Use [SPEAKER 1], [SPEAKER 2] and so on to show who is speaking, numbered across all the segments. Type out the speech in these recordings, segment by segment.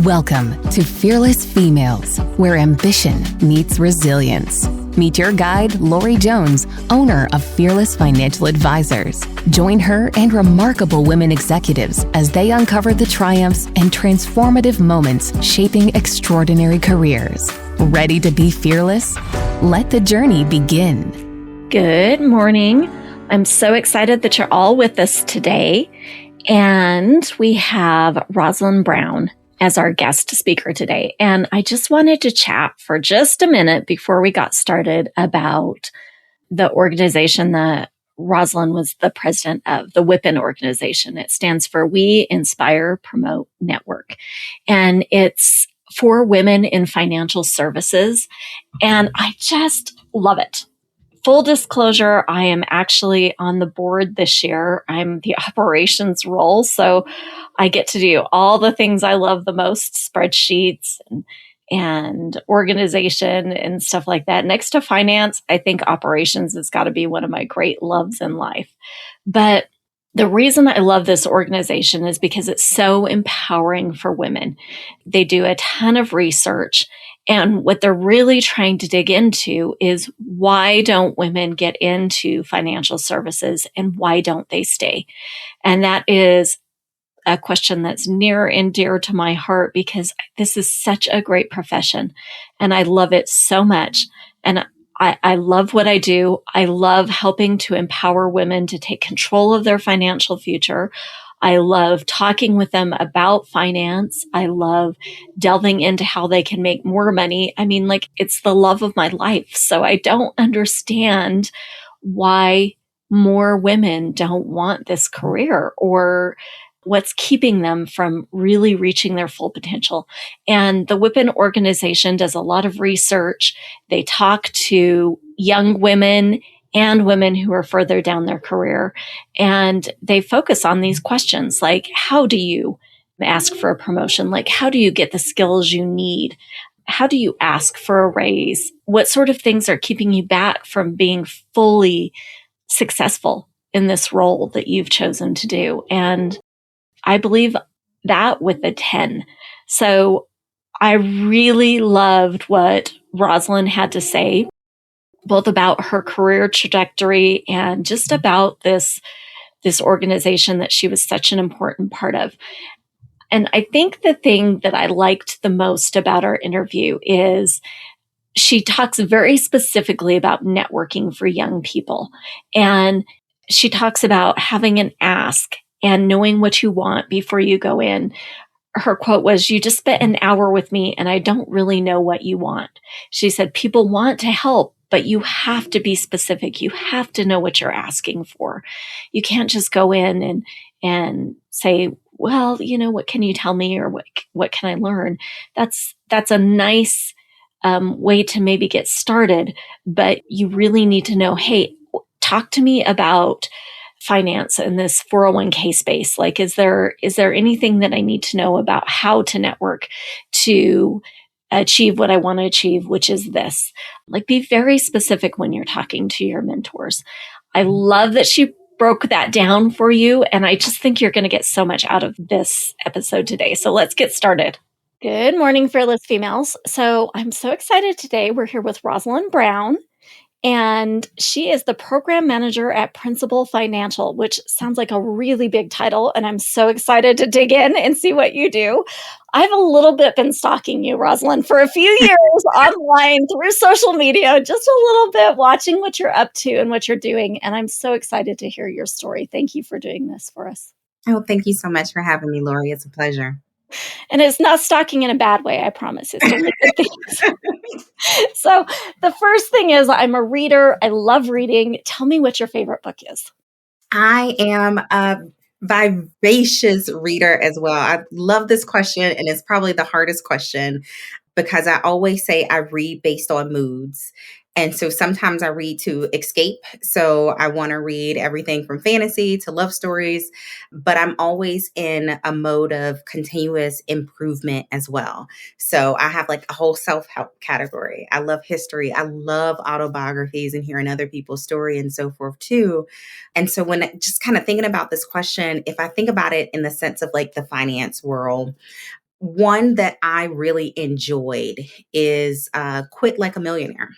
[SPEAKER 1] Welcome to Fearless Females, where ambition meets resilience. Meet your guide, Lorie Jones, owner of Fearless Financial Advisors. Join her and remarkable women executives as they uncover the triumphs and transformative moments shaping extraordinary careers. Ready to be fearless? Let the journey begin.
[SPEAKER 2] Good morning. I'm so excited that you're all with us today. And we have Rosalyn Brown as our guest speaker today. And I just wanted to chat for just a minute before we got started about the organization that Rosalyn was the president of, the WIPN organization. It stands for We Inspire, Promote, Network. And it's for women in financial services. And I just love it. Full disclosure, I am actually on the board this year. I'm the operations role, so I get to do all the things I love the most, spreadsheets and organization and stuff like that. Next to finance, I think operations has got to be one of my great loves in life. But the reason I love this organization is because it's so empowering for women. They do a ton of research. And what they're really trying to dig into is why don't women get into financial services and why don't they stay? And that is a question that's near and dear to my heart because this is such a great profession and I love it so much. And I love what I do. I love helping to empower women to take control of their financial future. I love talking with them about finance. I love delving into how they can make more money. I mean, like, it's the love of my life. So I don't understand why more women don't want this career or what's keeping them from really reaching their full potential. And the WIPN organization does a lot of research. They talk to young women and women who are further down their career. And they focus on these questions like, how do you ask for a promotion? Like, how do you get the skills you need? How do you ask for a raise? What sort of things are keeping you back from being fully successful in this role that you've chosen to do? And I believe that with a 10. So I really loved what Rosalyn had to say, both about her career trajectory and just about this organization that she was such an important part of. And I think the thing that I liked the most about our interview is she talks very specifically about networking for young people. And she talks about having an ask and knowing what you want before you go in. Her quote was, "You just spent an hour with me and I don't really know what you want." She said, people want to help, but you have to be specific. You have to know what you're asking for. You can't just go in and say, well, what can you tell me? Or what can I learn? That's a nice way to maybe get started, but you really need to know, hey, talk to me about finance in this 401k space. Like, is there anything that I need to know about how to network to achieve what I want to achieve, which is this? Like, be very specific when you're talking to your mentors. I love that she broke that down for you. And I just think you're going to get so much out of this episode today. So let's get started. Good morning, Fearless Females. So I'm so excited today. We're here with Rosalyn Brown. And she is the program manager at Principal Financial, which sounds like a really big title. And I'm so excited to dig in and see what you do. I've a little bit been stalking you, Rosalyn, for a few years online through social media, just a little bit watching what you're up to and what you're doing. And I'm so excited to hear your story. Thank you for doing this for us.
[SPEAKER 3] Oh, thank you so much for having me, Lorie. It's a pleasure.
[SPEAKER 2] And it's not stalking in a bad way, I promise. It's only good things. So the first thing is, I'm a reader. I love reading. Tell me what your favorite book is.
[SPEAKER 3] I am a vivacious reader as well. I love this question, and it's probably the hardest question because I always say I read based on moods. And so sometimes I read to escape. So I want to read everything from fantasy to love stories, but I'm always in a mode of continuous improvement as well. So I have like a whole self-help category. I love history. I love autobiographies and hearing other people's story and so forth too. And so when just kind of thinking about this question, if I think about it in the sense of like the finance world, One that I really enjoyed is Quit Like a Millionaire.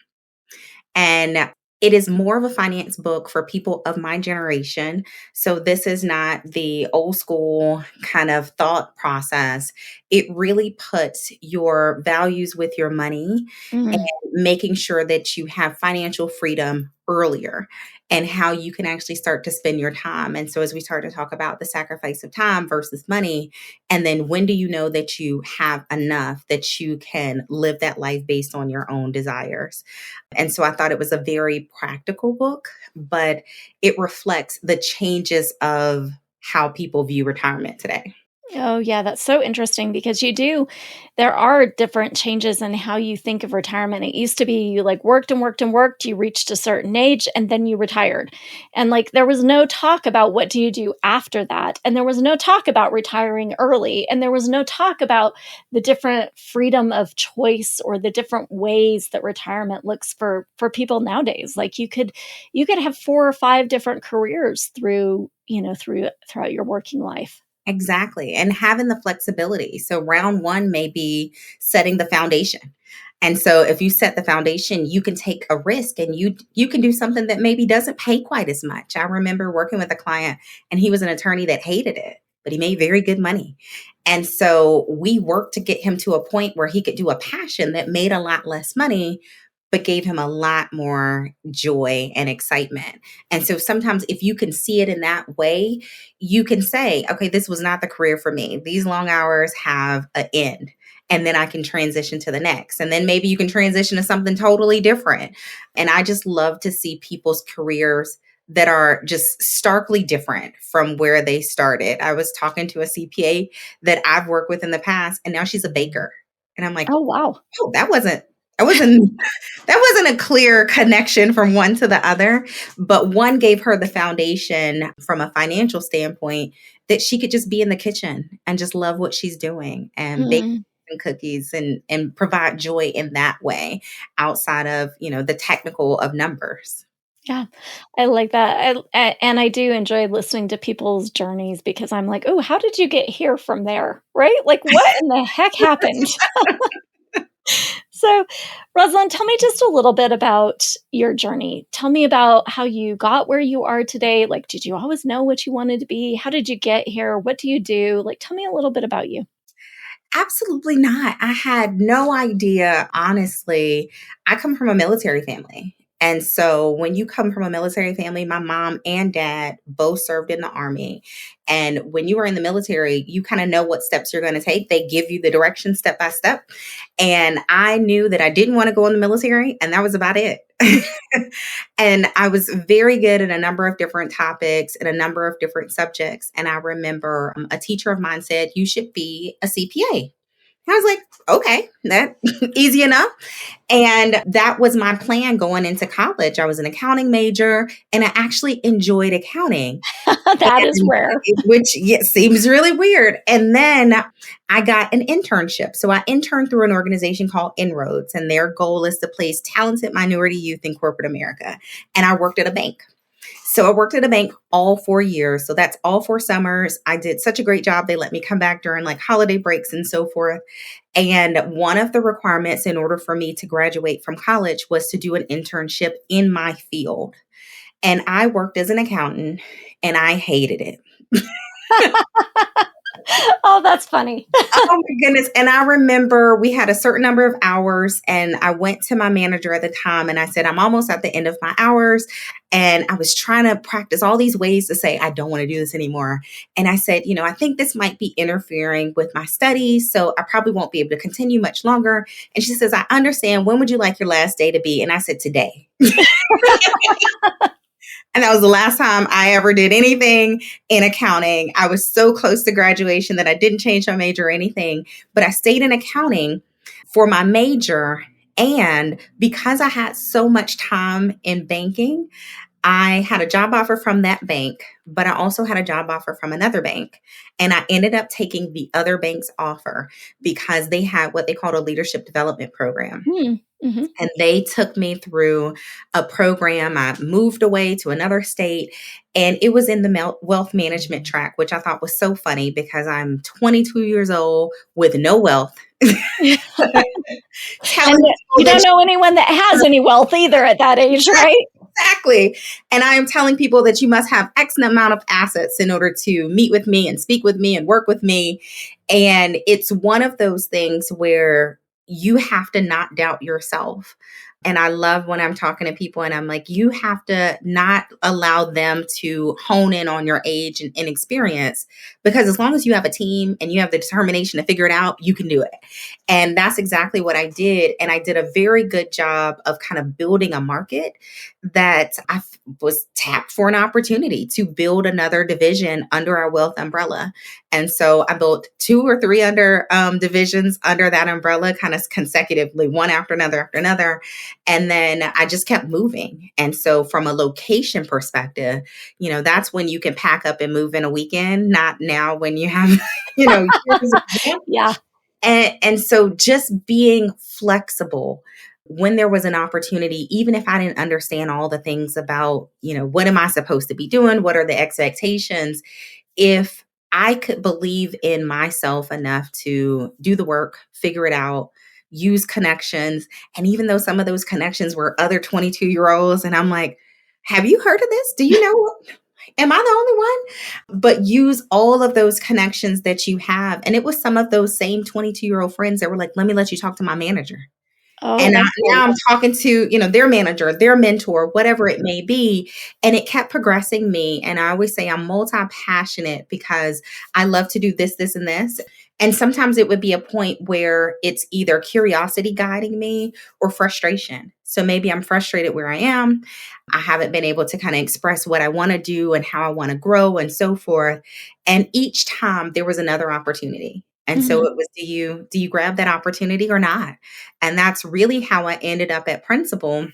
[SPEAKER 3] And it is more of a finance book for people of my generation. So this is not the old school kind of thought process. It really puts your values with your money and
[SPEAKER 2] Mm.
[SPEAKER 3] making sure that you have financial freedom earlier and how you can actually start to spend your time. And so as we start to talk about the sacrifice of time versus money, and then when do you know that you have enough that you can live that life based on your own desires? And so I thought it was a very practical book, but it reflects the changes of how people view retirement today.
[SPEAKER 2] Oh, yeah, that's so interesting because there are different changes in how you think of retirement. It used to be you like worked and worked and worked, you reached a certain age and then you retired. And like there was no talk about what do you do after that. And there was no talk about retiring early. And there was no talk about the different freedom of choice or the different ways that retirement looks for people nowadays. Like you could have 4 or 5 different careers throughout your working life.
[SPEAKER 3] Exactly. And having the flexibility. So round one may be setting the foundation. And so if you set the foundation, you can take a risk and you can do something that maybe doesn't pay quite as much. I remember working with a client and he was an attorney that hated it, but he made very good money. And so we worked to get him to a point where he could do a passion that made a lot less money, but gave him a lot more joy and excitement. And so sometimes if you can see it in that way, you can say, okay, this was not the career for me. These long hours have an end. And then I can transition to the next. And then maybe you can transition to something totally different. And I just love to see people's careers that are just starkly different from where they started. I was talking to a CPA that I've worked with in the past, and now she's a baker. And I'm like,
[SPEAKER 2] Oh, wow.
[SPEAKER 3] oh, that wasn't that wasn't a clear connection from one to the other, but one gave her the foundation from a financial standpoint that she could just be in the kitchen and just love what she's doing and bake
[SPEAKER 2] Mm.
[SPEAKER 3] and cookies and provide joy in that way outside of, the technical of numbers.
[SPEAKER 2] Yeah, I like that. And I do enjoy listening to people's journeys because I'm like, "Oh, how did you get here from there?" Right? Like, what in the heck happened? So, Rosalind, tell me just a little bit about your journey. Tell me about how you got where you are today. Like, did you always know what you wanted to be? How did you get here? What do you do? Like, tell me a little bit about you.
[SPEAKER 3] Absolutely not. I had no idea, honestly. I come from a military family. And so when you come from a military family, my mom and dad both served in the army. And when you are in the military, you kind of know what steps you're going to take. They give you the direction step by step. And I knew that I didn't want to go in the military, and that was about it. And I was very good at a number of different topics and a number of different subjects. And I remember a teacher of mine said, "You should be a CPA." I was like, okay, that easy enough. And that was my plan going into college. I was an accounting major and I actually enjoyed accounting.
[SPEAKER 2] That is
[SPEAKER 3] And
[SPEAKER 2] rare.
[SPEAKER 3] which seems really weird. And then I got an internship. So I interned through an organization called Inroads, and their goal is to place talented minority youth in corporate America. And I worked at a bank. So I worked at a bank all 4 years. So that's all 4 summers. I did such a great job. They let me come back during like holiday breaks and so forth. And one of the requirements in order for me to graduate from college was to do an internship in my field. And I worked as an accountant and I hated it.
[SPEAKER 2] Oh, that's funny.
[SPEAKER 3] Oh my goodness. And I remember we had a certain number of hours, and I went to my manager at the time and I said, I'm almost at the end of my hours. And I was trying to practice all these ways to say, I don't want to do this anymore. And I said, I think this might be interfering with my studies. So I probably won't be able to continue much longer. And she says, I understand. When would you like your last day to be? And I said, today. And that was the last time I ever did anything in accounting. I was so close to graduation that I didn't change my major or anything, but I stayed in accounting for my major. And because I had so much time in banking, I had a job offer from that bank, but I also had a job offer from another bank. And I ended up taking the other bank's offer because they had what they called a leadership development program.
[SPEAKER 2] Mm-hmm.
[SPEAKER 3] And they took me through a program. I moved away to another state, and it was in the wealth management track, which I thought was so funny because I'm 22 years old with no wealth.
[SPEAKER 2] And
[SPEAKER 3] Telling people
[SPEAKER 2] you don't
[SPEAKER 3] that
[SPEAKER 2] know anyone that has any wealth either at that age, right?
[SPEAKER 3] exactly. And I am telling people that you must have X amount of assets in order to meet with me and speak with me and work with me. And it's one of those things where you have to not doubt yourself. And I love when I'm talking to people and I'm like, you have to not allow them to hone in on your age and experience, because as long as you have a team and you have the determination to figure it out, you can do it. And that's exactly what I did. And I did a very good job of kind of building a market that I was tapped for an opportunity to build another division under our wealth umbrella. And so I built 2 or 3 under divisions under that umbrella, kind of consecutively, one after another. And then I just kept moving. And so from a location perspective, that's when you can pack up and move in a weekend, not now when you have, years of
[SPEAKER 2] Yeah.
[SPEAKER 3] and so just being flexible when there was an opportunity, even if I didn't understand all the things about, what am I supposed to be doing? What are the expectations? If I could believe in myself enough to do the work, figure it out, use connections. And even though some of those connections were other 22-year-olds, and I'm like, have you heard of this? Do you know? Am I the only one? But use all of those connections that you have. And it was some of those same 22-year-old friends that were like, let me let you talk to my manager.
[SPEAKER 2] Oh,
[SPEAKER 3] And
[SPEAKER 2] excellent.
[SPEAKER 3] now I'm talking to, their manager, their mentor, whatever it may be. And it kept progressing me. And I always say I'm multi-passionate because I love to do this, this, and this. And sometimes it would be a point where it's either curiosity guiding me or frustration. So maybe I'm frustrated where I am. I haven't been able to kind of express what I want to do and how I want to grow and so forth. And each time there was another opportunity. And so it was, do you grab that opportunity or not? And that's really how I ended up at principal.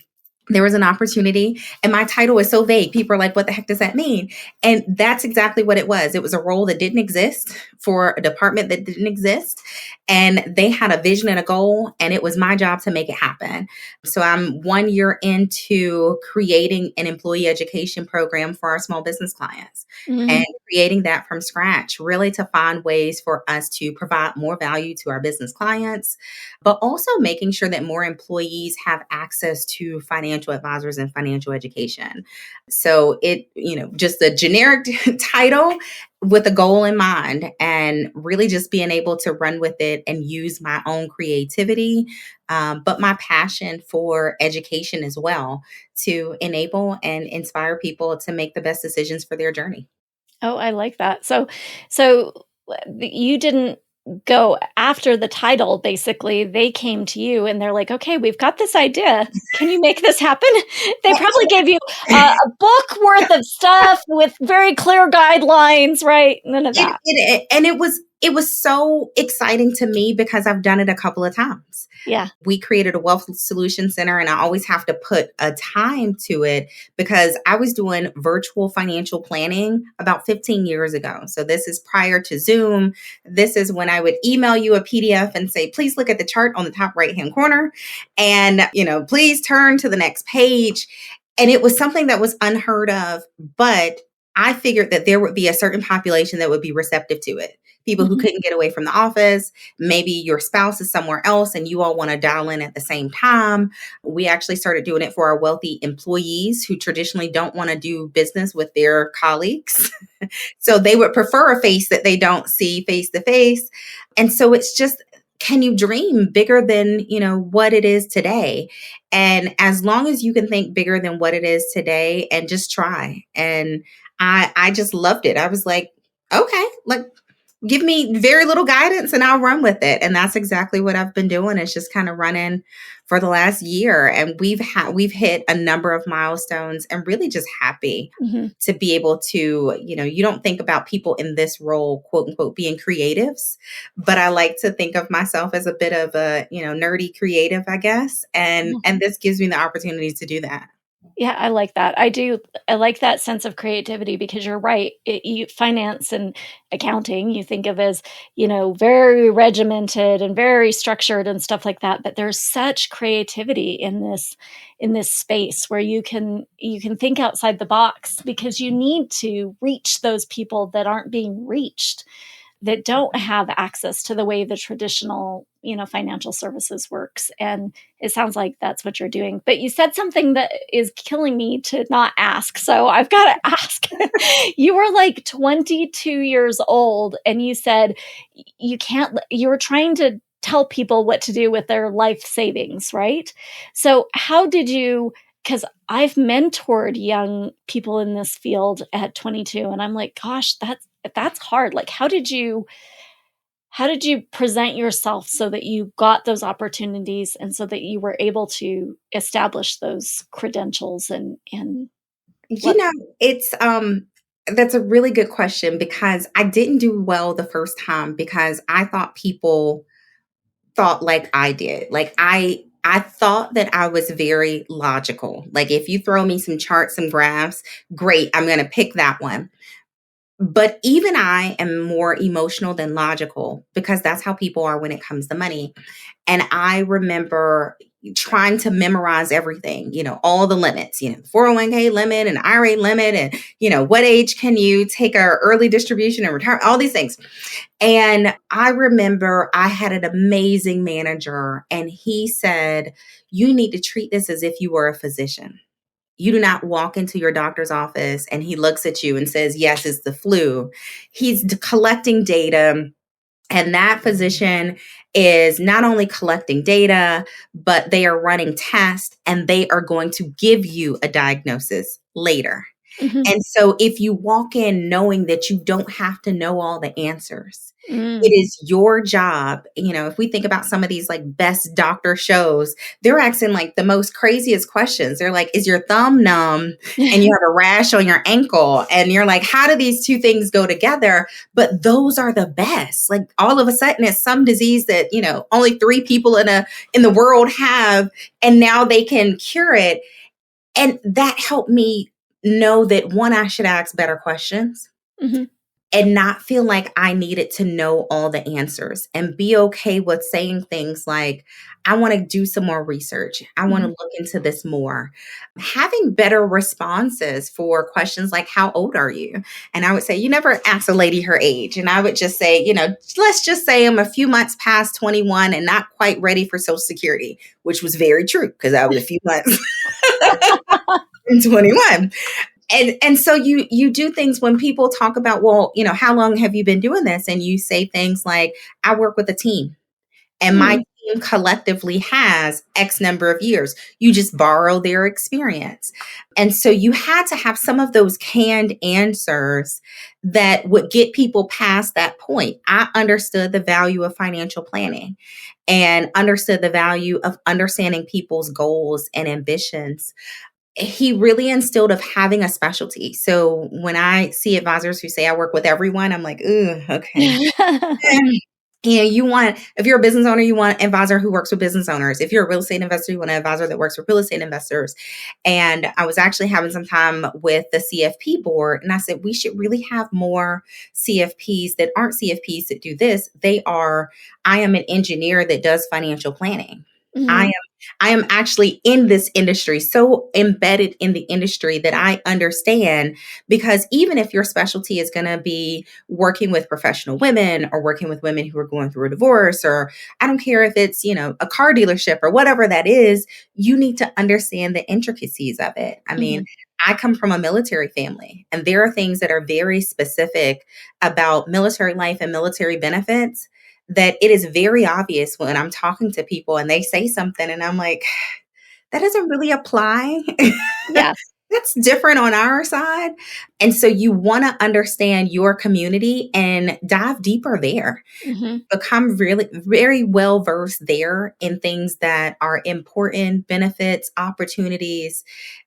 [SPEAKER 3] There was an opportunity, and my title is so vague. People are like, what the heck does that mean? And that's exactly what it was. It was a role that didn't exist for a department that didn't exist. And they had a vision and a goal, and it was my job to make it happen. So I'm 1 year into creating an employee education program for our small business clients and creating that from scratch, really to find ways for us to provide more value to our business clients, but also making sure that more employees have access to financial advisors and financial education. So it, just a generic title with a goal in mind, and really just being able to run with it and use my own creativity, but my passion for education as well, to enable and inspire people to make the best decisions for their journey.
[SPEAKER 2] Oh, I like that. So you didn't go after the title, basically. They came to you and they're like, okay, we've got this idea. Can you make this happen? They probably gave you a book worth of stuff with very clear guidelines, right? None of that.
[SPEAKER 3] And it was so exciting to me because I've done it a couple of times.
[SPEAKER 2] Yeah.
[SPEAKER 3] We created a wealth solution center, and I always have to put a time to it because I was doing virtual financial planning about 15 years ago. So this is prior to Zoom. This is when I would email you a PDF and say, please look at the chart on the top right-hand corner and, please turn to the next page. And it was something that was unheard of, but I figured that there would be a certain population that would be receptive to it. People who couldn't get away from the office. Maybe your spouse is somewhere else and you all want to dial in at the same time. We actually started doing it for our wealthy employees who traditionally don't want to do business with their colleagues. So they would prefer a face that they don't see face to face. And so it's just, can you dream bigger than, what it is today? And as long as you can think bigger than what it is today and just try. And I just loved it. I was like, okay, give me very little guidance and I'll run with it. And that's exactly what I've been doing. It's just kind of running for the last year. And we've hit a number of milestones, and really just happy to be able to, you don't think about people in this role, quote unquote, being creatives, but I like to think of myself as a bit of a, nerdy creative, I guess. And this gives me the opportunity to do that.
[SPEAKER 2] Yeah, I like that. I do. I like that sense of creativity because you're right. Finance and accounting, you think of as, very regimented and very structured and stuff like that. But there's such creativity in this space where you can think outside the box because you need to reach those people that aren't being reached, that don't have access to the way the traditional, financial services works. And it sounds like that's what you're doing. But you said something that is killing me to not ask. So I've got to ask. You were like 22 years old and you said you were trying to tell people what to do with their life savings, right? So how did you, because I've mentored young people in this field at 22 and I'm like, gosh, that's hard. Like, how did you present yourself so that you got those opportunities and so that you were able to establish those credentials and
[SPEAKER 3] You
[SPEAKER 2] what?
[SPEAKER 3] know, it's that's a really good question because I didn't do well the first time because I thought people thought like I did. Like I thought that I was very logical. Like if you throw me some charts, some graphs, great, I'm going to pick that one. But even I am more emotional than logical because that's how people are when it comes to money. And I remember trying to memorize everything, all the limits, 401k limit and IRA limit, and, what age can you take a early distribution and retire, all these things. And I remember I had an amazing manager, and he said, you need to treat this as if you were a physician. You do not walk into your doctor's office and he looks at you and says, yes, it's the flu. He's collecting data, and that physician is not only collecting data, but they are running tests and they are going to give you a diagnosis later.
[SPEAKER 2] Mhm.
[SPEAKER 3] And so if you walk in knowing that you don't have to know all the answers, it
[SPEAKER 2] Mm.
[SPEAKER 3] is your job. If we think about some of these like best doctor shows, they're asking like the most craziest questions. They're like, is your thumb numb and you have a rash on your ankle? And you're like, how do these two things go together? But those are the best. Like all of a sudden it's some disease that, only 3 people in the world have, and now they can cure it. And that helped me know that one, I should ask better questions
[SPEAKER 2] Mhm.
[SPEAKER 3] and not feel like I needed to know all the answers, and be okay with saying things like, I want to do some more research. I want to
[SPEAKER 2] Mhm.
[SPEAKER 3] look into this more. Having better responses for questions like, how old are you? And I would say, you never ask a lady her age. And I would just say, let's just say I'm a few months past 21 and not quite ready for Social Security, which was very true because I was a few months in 21. And so you do things when people talk about, well, how long have you been doing this? And you say things like, I work with a team and my
[SPEAKER 2] Mm.
[SPEAKER 3] team collectively has X number of years. You just borrow their experience. And so you had to have some of those canned answers that would get people past that point. I understood the value of financial planning and understood the value of understanding people's goals and ambitions. He really instilled of having a specialty. So when I see advisors who say I work with everyone, I'm like, ooh, okay. If you're a business owner, you want an advisor who works with business owners. If you're a real estate investor, you want an advisor that works with real estate investors. And I was actually having some time with the CFP board, and I said, we should really have more CFPs that aren't CFPs that do this. I am an engineer that does financial planning. I
[SPEAKER 2] Mhm.
[SPEAKER 3] am I am actually in this industry, so embedded in the industry that I understand, because even if your specialty is going to be working with professional women or working with women who are going through a divorce, or I don't care if it's, a car dealership or whatever that is, you need to understand the intricacies of it. I mean,
[SPEAKER 2] Mhm.
[SPEAKER 3] I come from a military family, and there are things that are very specific about military life and military benefits that it is very obvious when I'm talking to people and they say something and I'm like, that doesn't really apply.
[SPEAKER 2] Yeah.
[SPEAKER 3] That's different on our side. And so you want to understand your community and dive deeper there.
[SPEAKER 2] Mhm.
[SPEAKER 3] Become really very well versed there in things that are important, benefits, opportunities.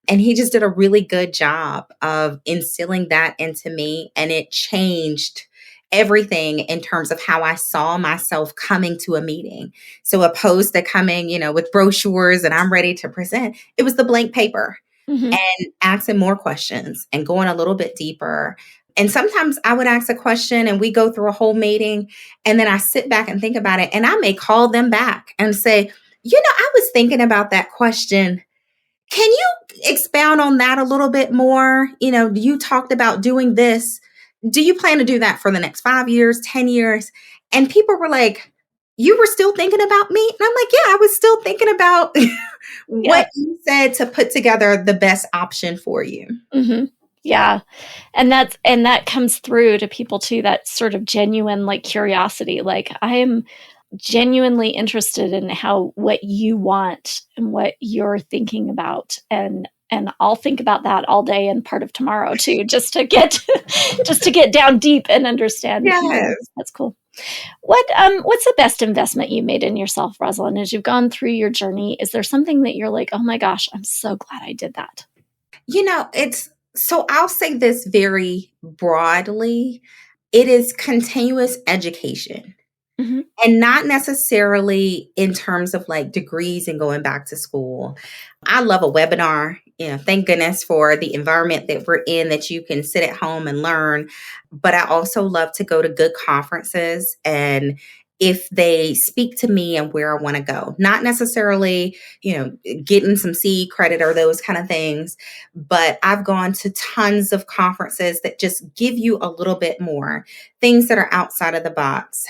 [SPEAKER 3] And he just did a really good job of instilling that into me. And it changed everything in terms of how I saw myself coming to a meeting. So opposed to coming, with brochures and I'm ready to present, it was the blank paper.
[SPEAKER 2] Hmm.
[SPEAKER 3] and asking more questions and going a little bit deeper. And sometimes I would ask a question and we go through a whole meeting, and then I sit back and think about it, and I may call them back and say, I was thinking about that question. Can you expound on that a little bit more? You talked about doing this. Do you plan to do that for the next 5 years, 10 years? And people were like, you were still thinking about me? And I'm like, yeah, I was still thinking about
[SPEAKER 2] Yeah.
[SPEAKER 3] what you said to put together the best option for you.
[SPEAKER 2] Hmm. Yeah. And that comes through to people too, that sort of genuine like curiosity. Like, I am genuinely interested in what you want and what you're thinking about. And I'll think about that all day and part of tomorrow too, just to get down deep and understand.
[SPEAKER 3] Yes.
[SPEAKER 2] That's cool. What's the best investment you made in yourself, Rosalyn, as you've gone through your journey? Is there something that you're like, oh my gosh, I'm so glad I did that?
[SPEAKER 3] I'll say this very broadly. It is continuous education.
[SPEAKER 2] Mm-hmm.
[SPEAKER 3] And not necessarily in terms of like degrees and going back to school. I love a webinar. Thank goodness for the environment that we're in, that you can sit at home and learn. But I also love to go to good conferences, and if they speak to me and where I want to go, not necessarily, getting some C credit or those kind of things, but I've gone to tons of conferences that just give you a little bit more, things that are outside of the box.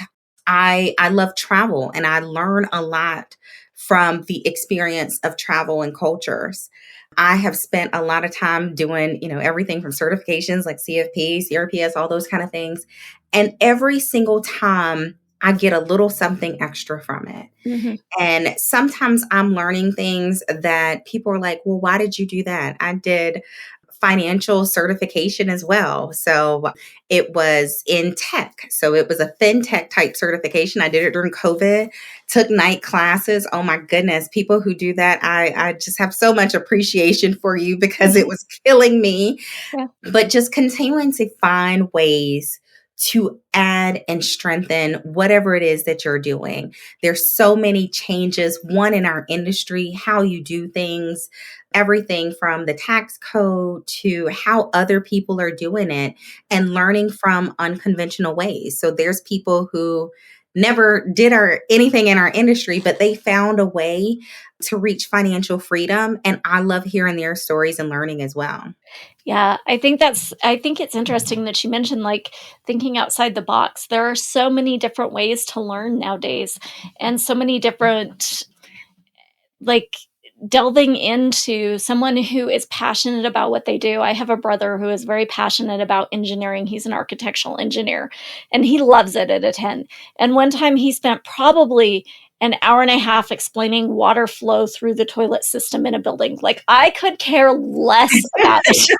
[SPEAKER 3] I love travel, and I learn a lot from the experience of travel and cultures. I have spent a lot of time doing, everything from certifications like CFP, CRPS, all those kind of things. And every single time I get a little something extra from it.
[SPEAKER 2] Mm-hmm.
[SPEAKER 3] And sometimes I'm learning things that people are like, well, why did you do that? I did financial certification as well. So it was in tech. So it was a fintech type certification. I did it during COVID, took night classes. Oh my goodness. People who do that, I just have so much appreciation for you, because it was killing me.
[SPEAKER 2] Yeah.
[SPEAKER 3] But just continuing to find ways to add and strengthen whatever it is that you're doing. There's so many changes, one in our industry, how you do things, everything from the tax code to how other people are doing it, and learning from unconventional ways. So there's people who never did anything in our industry, but they found a way to reach financial freedom. And I love hearing their stories and learning as well.
[SPEAKER 2] Yeah, I think it's interesting that you mentioned like thinking outside the box. There are so many different ways to learn nowadays, and so many different, like, delving into someone who is passionate about what they do. I have a brother who is very passionate about engineering. He's an architectural engineer, and he loves it at a 10. And one time he spent probably an hour and a half explaining water flow through the toilet system in a building. Like, I could care less about it.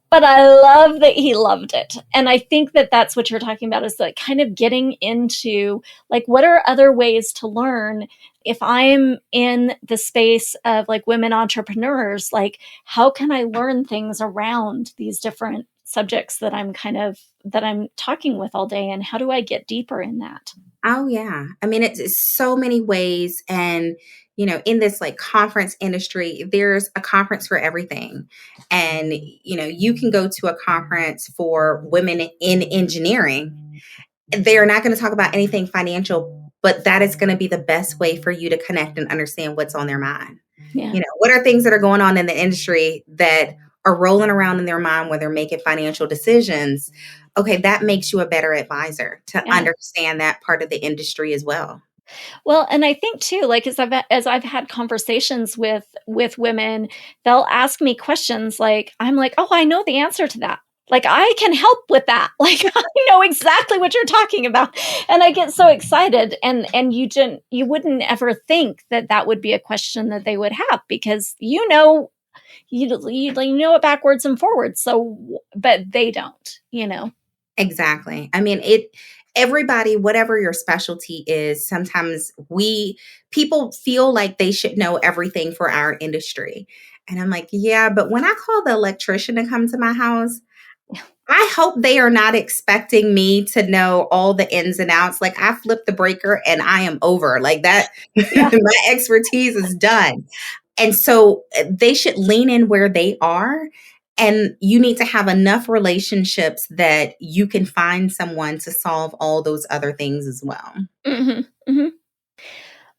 [SPEAKER 2] But I love that he loved it. And I think that that's what you're talking about, is like kind of getting into like, what are other ways to learn? If I'm in the space of like women entrepreneurs, like, how can I learn things around these different subjects that I'm talking with all day? And how do I get deeper in that?
[SPEAKER 3] Oh, yeah. I mean, it's so many ways. And, in this like conference industry, there's a conference for everything. And, you can go to a conference for women in engineering. They're not going to talk about anything financial, but that is going to be the best way for you to connect and understand what's on their mind.
[SPEAKER 2] Yeah.
[SPEAKER 3] What are things that are going on in the industry that are rolling around in their mind when they're making financial decisions? Okay, that makes you a better advisor to
[SPEAKER 2] Yeah.
[SPEAKER 3] understand that part of the industry as well.
[SPEAKER 2] Well, and I think too, like, as I've had conversations with women, they'll ask me questions like, I'm like, oh, I know the answer to that. Like, I can help with that. Like, I know exactly what you're talking about. And I get so excited. And you wouldn't ever think that that would be a question that they would have, because you know it backwards and forwards. So, but they don't.
[SPEAKER 3] Exactly. I mean, everybody, whatever your specialty is, sometimes people feel like they should know everything for our industry. And I'm like, yeah, but when I call the electrician to come to my house, I hope they are not expecting me to know all the ins and outs. Like, I flip the breaker and I am over like that.
[SPEAKER 2] Yeah.
[SPEAKER 3] My expertise is done. And so they should lean in where they are. And you need to have enough relationships that you can find someone to solve all those other things as well.
[SPEAKER 2] Mm-hmm. Mm-hmm.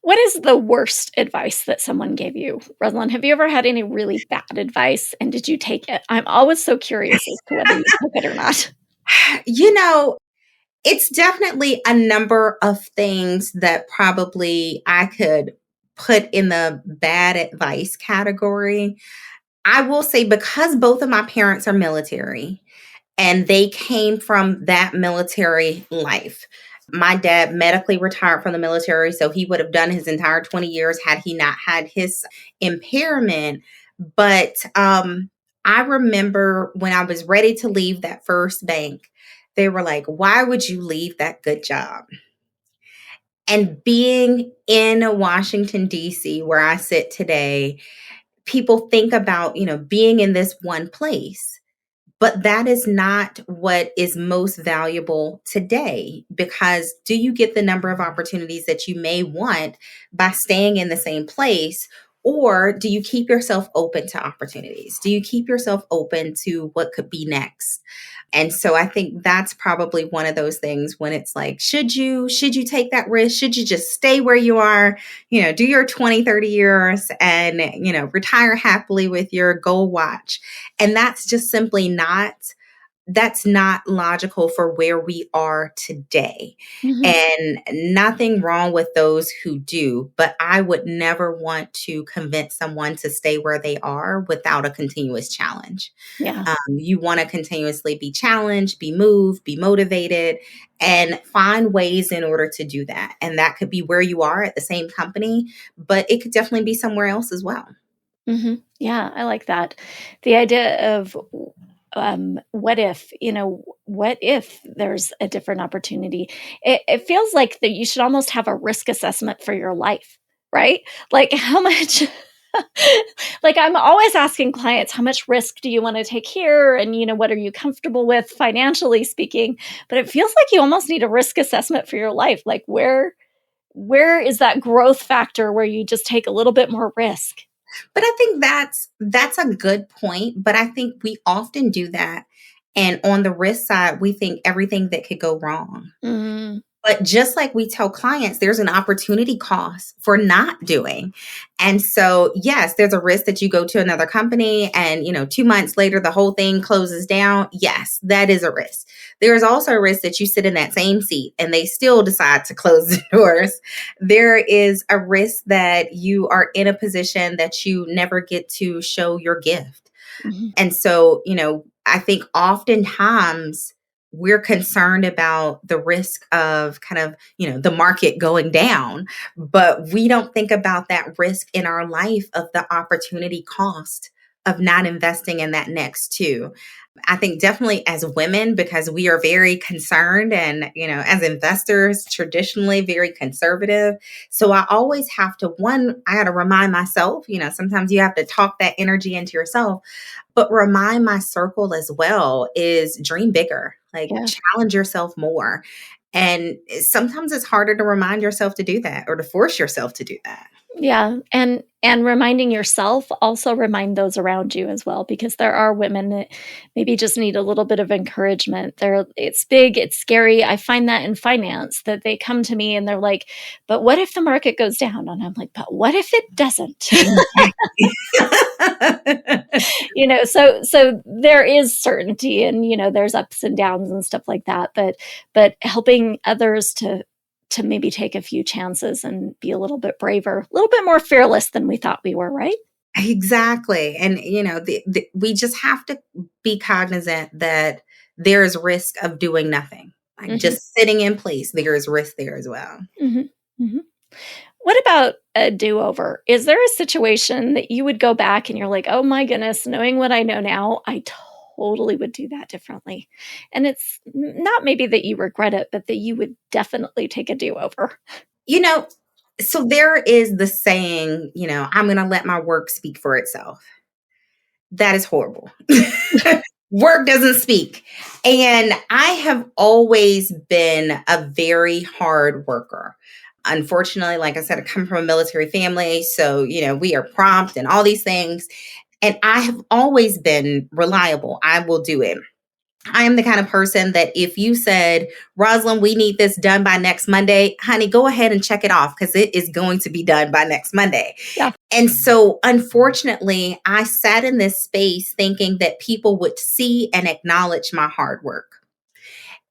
[SPEAKER 2] What is the worst advice that someone gave you? Rosalyn, have you ever had any really bad advice and did you take it? I'm always so curious as to whether you took it or not.
[SPEAKER 3] You know, it's definitely a number of things that probably I could put in the bad advice category. I will say, because both of my parents are military and they came from that military life. My dad medically retired from the military, so he would have done his entire 20 years had he not had his impairment. But I remember when I was ready to leave that first bank, they were like, "Why would you leave that good job?" And being in Washington, D.C., where I sit today, people think about, being in this one place. But that is not what is most valuable today, because do you get the number of opportunities that you may want by staying in the same place? Or do you keep yourself open to opportunities? Do you keep yourself open to what could be next? And so I think that's probably one of those things when it's like, should you take that risk? Should you just stay where you are, do your 20, 30 years and, retire happily with your gold watch? And that's just simply that's not logical for where we are today.
[SPEAKER 2] Mm-hmm.
[SPEAKER 3] And nothing wrong with those who do, but I would never want to convince someone to stay where they are without a continuous challenge.
[SPEAKER 2] Yeah.
[SPEAKER 3] You want to continuously be challenged, be moved, be motivated, and find ways in order to do that. And that could be where you are at the same company, but it could definitely be somewhere else as well.
[SPEAKER 2] Mm-hmm. Yeah, I like that. The idea of what if, what if there's a different opportunity? It feels like that you should almost have a risk assessment for your life, right? Like how much, like I'm always asking clients, how much risk do you want to take here? And, what are you comfortable with financially speaking? But it feels like you almost need a risk assessment for your life. Like where is that growth factor where you just take a little bit more risk?
[SPEAKER 3] But I think that's a good point. But I think we often do that. And on the risk side, we think everything that could go wrong.
[SPEAKER 2] Mm,
[SPEAKER 3] But just like we tell clients, there's an opportunity cost for not doing. And so, yes, there's a risk that you go to another company and, 2 months later, the whole thing closes down. Yes, that is a risk. There is also a risk that you sit in that same seat and they still decide to close the doors. There is a risk that you are in a position that you never get to show your gift.
[SPEAKER 2] mhm.
[SPEAKER 3] And so, I think oftentimes we're concerned about the risk of kind of, the market going down, but we don't think about that risk in our life of the opportunity cost of not investing in that next too. I think definitely as women, because we are very concerned and, as investors, traditionally very conservative. So I always have to, I got to remind myself, sometimes you have to talk that energy into yourself, but remind my circle as well is dream bigger, like
[SPEAKER 2] Yeah.
[SPEAKER 3] challenge yourself more. And sometimes it's harder to remind yourself to do that or to force yourself to do that.
[SPEAKER 2] Yeah, and reminding yourself, also remind those around you as well, because there are women that maybe just need a little bit of encouragement. It's big, it's scary. I find that in finance that they come to me and they're like, "But what if the market goes down?" And I'm like, "But what if it doesn't?" So there is certainty and there's ups and downs and stuff like that, but helping others to maybe take a few chances and be a little bit braver, a little bit more fearless than we thought we were, right?
[SPEAKER 3] Exactly. And, we just have to be cognizant that there is risk of doing nothing. Like
[SPEAKER 2] Hmm.
[SPEAKER 3] just sitting in place, there is risk there as well.
[SPEAKER 2] Hmm. Hmm. What about a do-over? Is there a situation that you would go back and you're like, oh my goodness, knowing what I know now, I totally would do that differently. And it's not maybe that you regret it, but that you would definitely take a do-over.
[SPEAKER 3] You know, so there is the saying, I'm going to let my work speak for itself. That is horrible. Work doesn't speak. And I have always been a very hard worker. Unfortunately, like I said, I come from a military family. So, we are prompt and all these things. And I have always been reliable. I will do it. I am the kind of person that if you said, Rosalyn, we need this done by next Monday, honey, go ahead and check it off because it is going to be done by next Monday.
[SPEAKER 2] Yeah.
[SPEAKER 3] And so, unfortunately, I sat in this space thinking that people would see and acknowledge my hard work.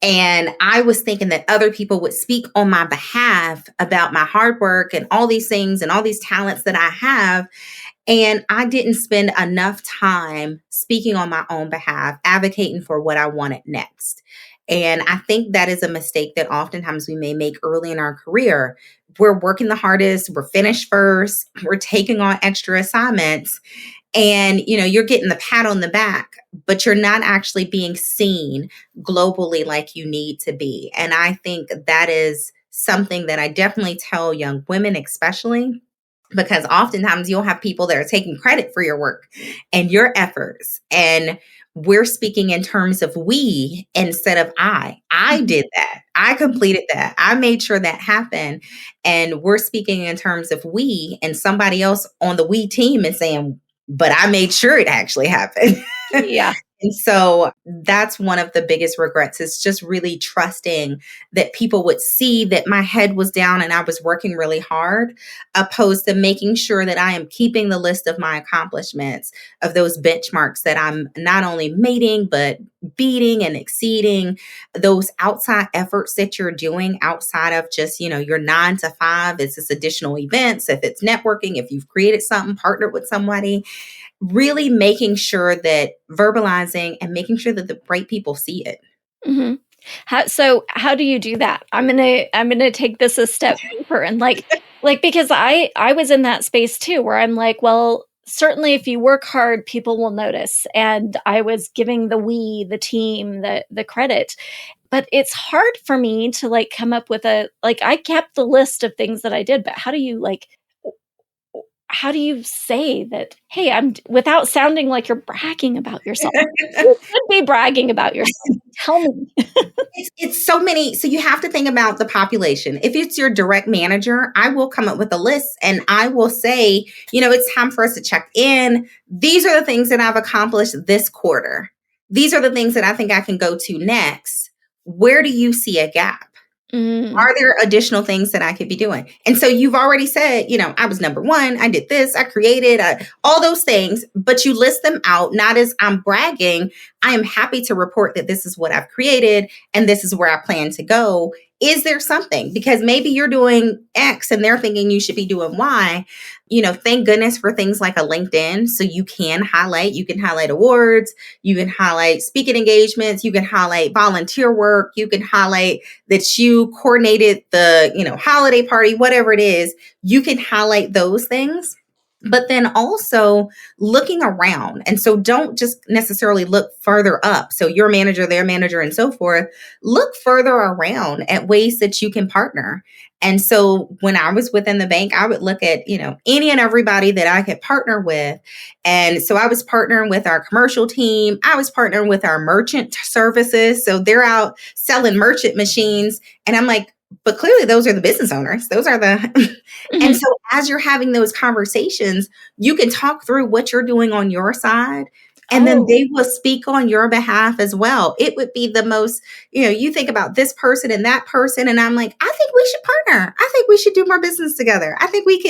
[SPEAKER 3] And I was thinking that other people would speak on my behalf about my hard work and all these things and all these talents that I have. And I didn't spend enough time speaking on my own behalf, advocating for what I wanted next. And I think that is a mistake that oftentimes we may make early in our career. We're working the hardest, we're finished first, we're taking on extra assignments. And, you're getting the pat on the back, but you're not actually being seen globally like you need to be. And I think that is something that I definitely tell young women, especially, because oftentimes you'll have people that are taking credit for your work and your efforts. And we're speaking in terms of we instead of I. I did that. I completed that. I made sure that happened. And we're speaking in terms of we, and somebody else on the we team is saying, but I made sure it actually happened.
[SPEAKER 2] Yeah.
[SPEAKER 3] And so that's one of the biggest regrets, is just really trusting that people would see that my head was down and I was working really hard, opposed to making sure that I am keeping the list of my accomplishments, of those benchmarks that I'm not only meeting, but beating and exceeding, those outside efforts that you're doing outside of just, your 9 to 5. It's this additional events, if it's networking, if you've created something, partnered with somebody. Really making sure that verbalizing and making sure that the right people see it.
[SPEAKER 2] Mm-hmm. How do you do that? I'm gonna take this a step deeper and because I was in that space too, where I'm like, well, certainly if you work hard, people will notice. And I was giving the team, the credit. But it's hard for me to come up with I kept the list of things that I did, but how do you say that, hey, without sounding like you're bragging about yourself? You should be bragging about yourself. Tell me.
[SPEAKER 3] It's so many. So you have to think about the population. If it's your direct manager, I will come up with a list and I will say, it's time for us to check in. These are the things that I've accomplished this quarter. These are the things that I think I can go to next. Where do you see a gap? Are there additional things that I could be doing? And so you've already said, I was number one, I did this, I created all those things, but you list them out, not as I'm bragging. I am happy to report that this is what I've created and this is where I plan to go. Is there something? Because maybe you're doing X and they're thinking you should be doing Y. Thank goodness for things like a LinkedIn. So you can highlight awards, you can highlight speaking engagements, you can highlight volunteer work, you can highlight that you coordinated the, holiday party, whatever it is, you can highlight those things. But then also looking around. And so don't just necessarily look further up. So your manager, their manager, and so forth. Look further around at ways that you can partner. And so when I was within the bank, I would look at, any and everybody that I could partner with. And so I was partnering with our commercial team. I was partnering with our merchant services. So they're out selling merchant machines. And I'm like, but clearly those are the business owners. Those are the, and so as you're having those conversations, you can talk through what you're doing on your side. And then they will speak on your behalf as well. It would be the most, you think about this person and that person. And I'm like, I think we should partner. I think we should do more business together. I think we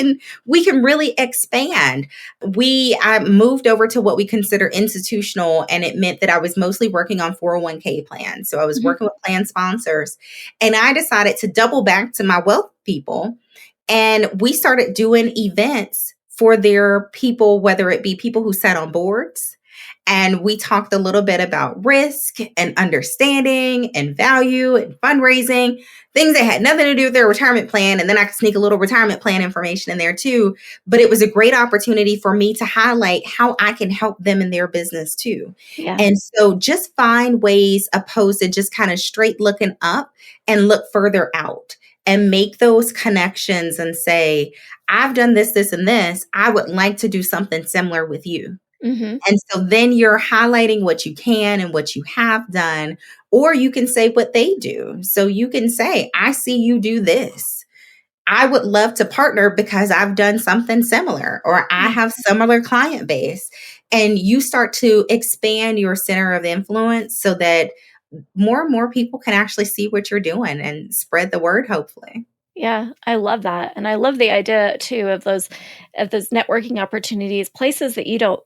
[SPEAKER 3] can really expand. I moved over to what we consider institutional. And it meant that I was mostly working on 401k plans. So I was working with plan sponsors. And I decided to double back to my wealth people. And we started doing events for their people, whether it be people who sat on boards. And we talked a little bit about risk and understanding and value and fundraising, things that had nothing to do with their retirement plan. And then I could sneak a little retirement plan information in there too. But it was a great opportunity for me to highlight how I can help them in their business too.
[SPEAKER 2] Yeah.
[SPEAKER 3] And so just find ways opposed to just kind of straight looking up and look further out and make those connections and say, I've done this, this, and this. I would like to do something similar with you.
[SPEAKER 2] Mm-hmm.
[SPEAKER 3] And so then you're highlighting what you can and what you have done, or you can say what they do. So you can say, I see you do this. I would love to partner because I've done something similar or I have similar client base. And you start to expand your center of influence so that more and more people can actually see what you're doing and spread the word, hopefully.
[SPEAKER 2] Yeah, I love that. And I love the idea too of those networking opportunities, places that you don't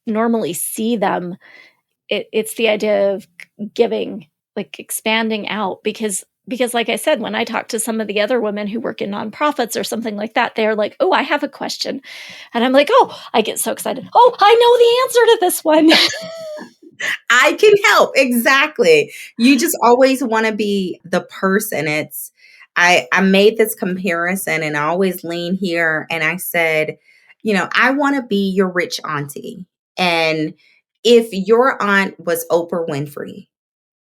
[SPEAKER 2] normally see them. It's the idea of giving, like expanding out, because like I said, when I talk to some of the other women who work in nonprofits or something like that, they're like, "Oh, I have a question." And I'm like, "Oh," I get so excited. "Oh, I know the answer to this one."
[SPEAKER 3] I can help. Exactly. You just always want to be the person. I made this comparison and I always lean here and I said, I want to be your rich auntie. And if your aunt was Oprah Winfrey,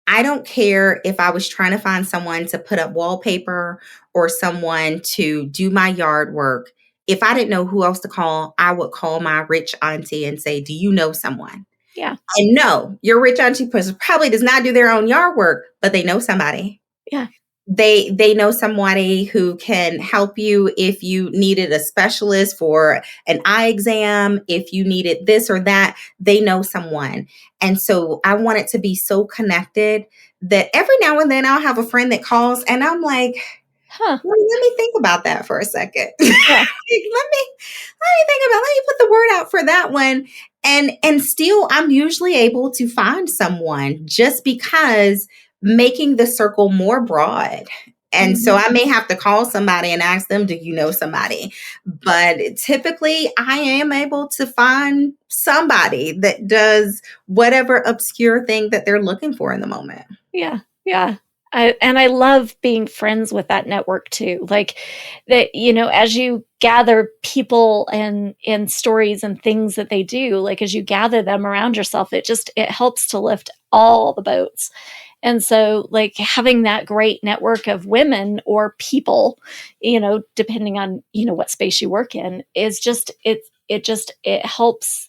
[SPEAKER 3] I don't care if I was trying to find someone to put up wallpaper or someone to do my yard work. If I didn't know who else to call, I would call my rich auntie and say, "Do you know someone?"
[SPEAKER 2] Yeah.
[SPEAKER 3] And no, your rich auntie person probably does not do their own yard work, but they know somebody.
[SPEAKER 2] Yeah.
[SPEAKER 3] They know somebody who can help you if you needed a specialist for an eye exam, if you needed this or that, they know someone. And so I want it to be so connected that every now and then I'll have a friend that calls and I'm like,
[SPEAKER 2] Huh.
[SPEAKER 3] let me think about that for a second.
[SPEAKER 2] Yeah.
[SPEAKER 3] Let me think about, let me put the word out for that one. And still I'm usually able to find someone just because making the circle more broad. And so I may have to call somebody and ask them, "Do you know somebody?" But typically I am able to find somebody that does whatever obscure thing that they're looking for in the moment.
[SPEAKER 2] Yeah. Yeah. I love being friends with that network too. Like that, as you gather people and stories and things that they do, like as you gather them around yourself, it helps to lift all the boats. And so like having that great network of women or people, depending on, what space you work in, is just, it helps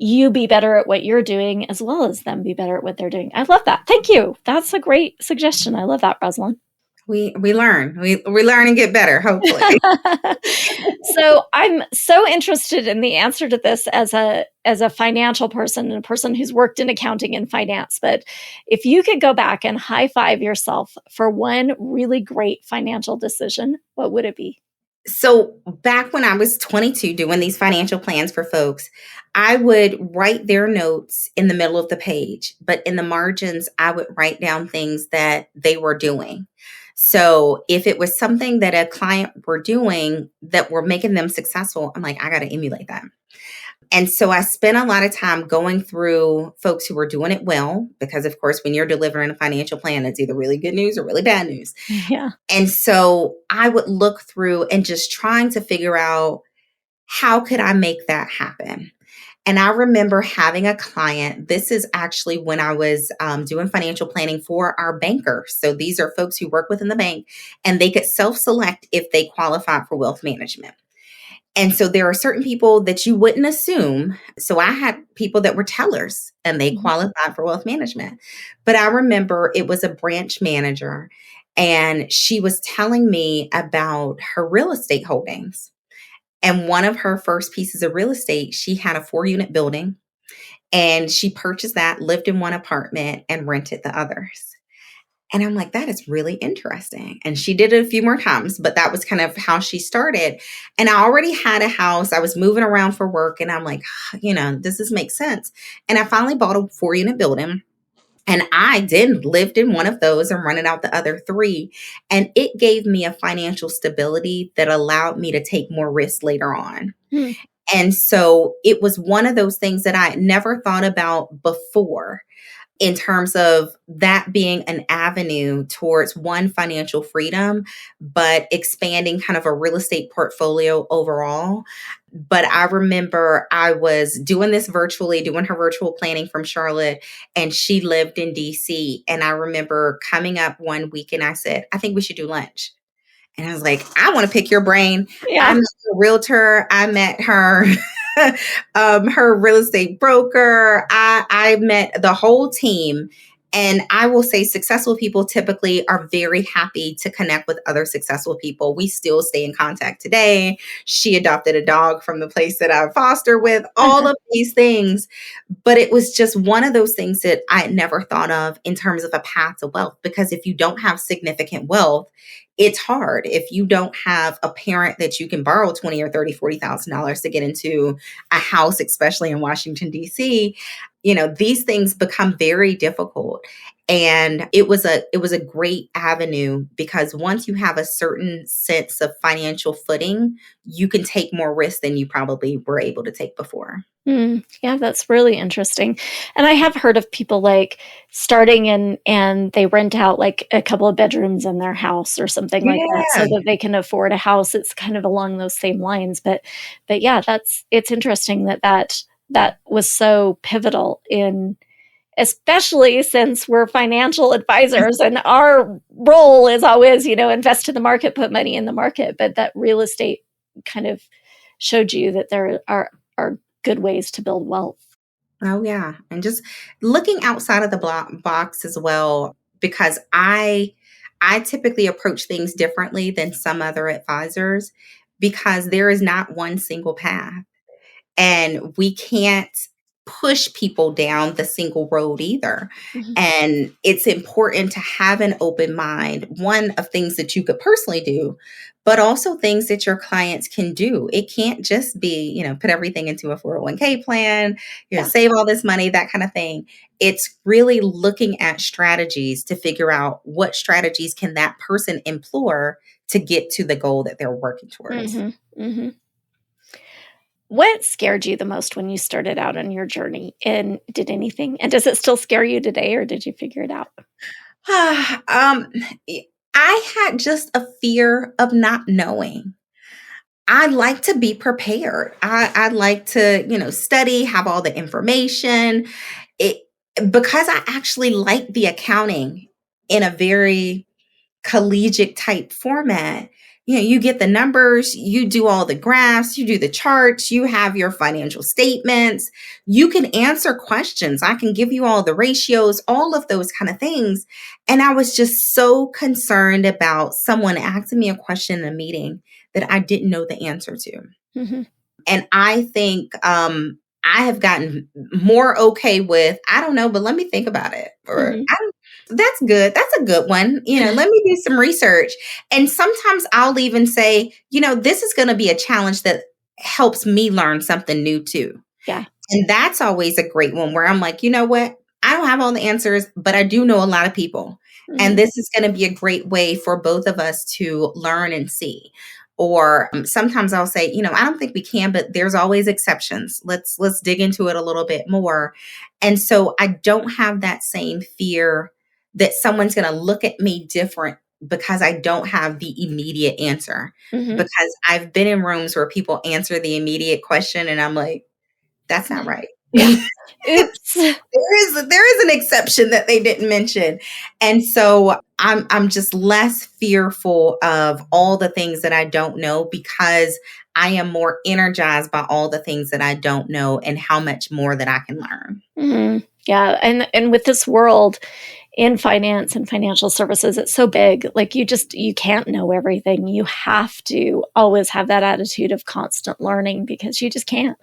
[SPEAKER 2] you be better at what you're doing as well as them be better at what they're doing. I love that. Thank you. That's a great suggestion. I love that, Rosalyn.
[SPEAKER 3] We learn. We learn and get better, hopefully.
[SPEAKER 2] So I'm so interested in the answer to this as a financial person and a person who's worked in accounting and finance. But if you could go back and high five yourself for one really great financial decision, what would it be?
[SPEAKER 3] So back when I was 22 doing these financial plans for folks, I would write their notes in the middle of the page, but in the margins, I would write down things that they were doing. So if it was something that a client were doing that were making them successful, I'm like, I got to emulate that. And so I spent a lot of time going through folks who were doing it well, because of course, when you're delivering a financial plan, it's either really good news or really bad news.
[SPEAKER 2] Yeah.
[SPEAKER 3] And so I would look through and just trying to figure out how could I make that happen? And I remember having a client. This is actually when I was doing financial planning for our bankers. So these are folks who work within the bank and they could self-select if they qualify for wealth management. And so there are certain people that you wouldn't assume. So I had people that were tellers and they qualified for wealth management. But I remember it was a branch manager and she was telling me about her real estate holdings. And one of her first pieces of real estate, she had a 4-unit building and she purchased that, lived in one apartment and rented the others. And I'm like, that is really interesting. And she did it a few more times, but that was kind of how she started. And I already had a house. I was moving around for work and I'm like, does this make sense? And I finally bought a 4-unit building. And I then lived in one of those and rented out the other 3. And it gave me a financial stability that allowed me to take more risks later on. And so it was one of those things that I never thought about before, in terms of that being an avenue towards one, financial freedom, but expanding kind of a real estate portfolio overall. But I remember I was doing this virtually, doing her virtual planning from Charlotte, and she lived in DC. And I remember coming up one week and I said, I think we should do lunch. And I was like, I want to pick your brain.
[SPEAKER 2] Yeah.
[SPEAKER 3] I met a realtor. I met her, her real estate broker. I met the whole team. And I will say successful people typically are very happy to connect with other successful people. We still stay in contact today. She adopted a dog from the place that I foster with, all of these things. But it was just one of those things that I had never thought of in terms of a path to wealth. Because if you don't have significant wealth, it's hard. If you don't have a parent that you can borrow 20 or 30, $40,000 to get into a house, especially in Washington, D.C., these things become very difficult. And it was a great avenue because once you have a certain sense of financial footing, you can take more risk than you probably were able to take before.
[SPEAKER 2] Yeah, that's really interesting. And I have heard of people like starting and they rent out like a couple of bedrooms in their house or something like that so
[SPEAKER 3] Yeah.
[SPEAKER 2] that they can afford a house. It's kind of along those same lines. But yeah, it's interesting that was so pivotal in, especially since we're financial advisors and our role is always, invest in the market, put money in the market. But that real estate kind of showed you that there are good ways to build wealth.
[SPEAKER 3] Oh, yeah. And just looking outside of the box as well, because I typically approach things differently than some other advisors because there is not one single path. And we can't push people down the single road either.
[SPEAKER 2] Mhm.
[SPEAKER 3] And it's important to have an open mind, one of things that you could personally do, but also things that your clients can do. It can't just be, put everything into a 401k plan,
[SPEAKER 2] Yeah.
[SPEAKER 3] save all this money, that kind of thing. It's really looking at strategies to figure out what strategies can that person employ to get to the goal that they're working towards.
[SPEAKER 2] What scared you the most when you started out on your journey? And did anything? And does it still scare you today, or did you figure it out?
[SPEAKER 3] I had just a fear of not knowing. I like to be prepared. I like to, study, have all the information. It because I actually like the accounting in a very collegiate type format. You get the numbers, you do all the graphs, you do the charts, you have your financial statements, you can answer questions. I can give you all the ratios, all of those kind of things. And I was just so concerned about someone asking me a question in a meeting that I didn't know the answer to.
[SPEAKER 2] Mm-hmm.
[SPEAKER 3] And I think I have gotten more okay with, I don't know, but let me think about it. Or that's good. That's a good one. Let me do some research. And sometimes I'll even say, this is going to be a challenge that helps me learn something new too.
[SPEAKER 2] Yeah.
[SPEAKER 3] And that's always a great one where I'm like, you know what? I don't have all the answers, but I do know a lot of people. And this is going to be a great way for both of us to learn and see. Or sometimes I'll say, I don't think we can, but there's always exceptions. Let's dig into it a little bit more. And so I don't have that same fear that someone's going to look at me different because I don't have the immediate answer. Because I've been in rooms where people answer the immediate question and I'm like, that's not right.
[SPEAKER 2] Yeah. Oops.
[SPEAKER 3] There is an exception that they didn't mention. And so I'm just less fearful of all the things that I don't know because I am more energized by all the things that I don't know and how much more that I can learn.
[SPEAKER 2] Mm-hmm. Yeah. And with this world in finance and financial services, it's so big. Like you can't know everything. You have to always have that attitude of constant learning because you just can't.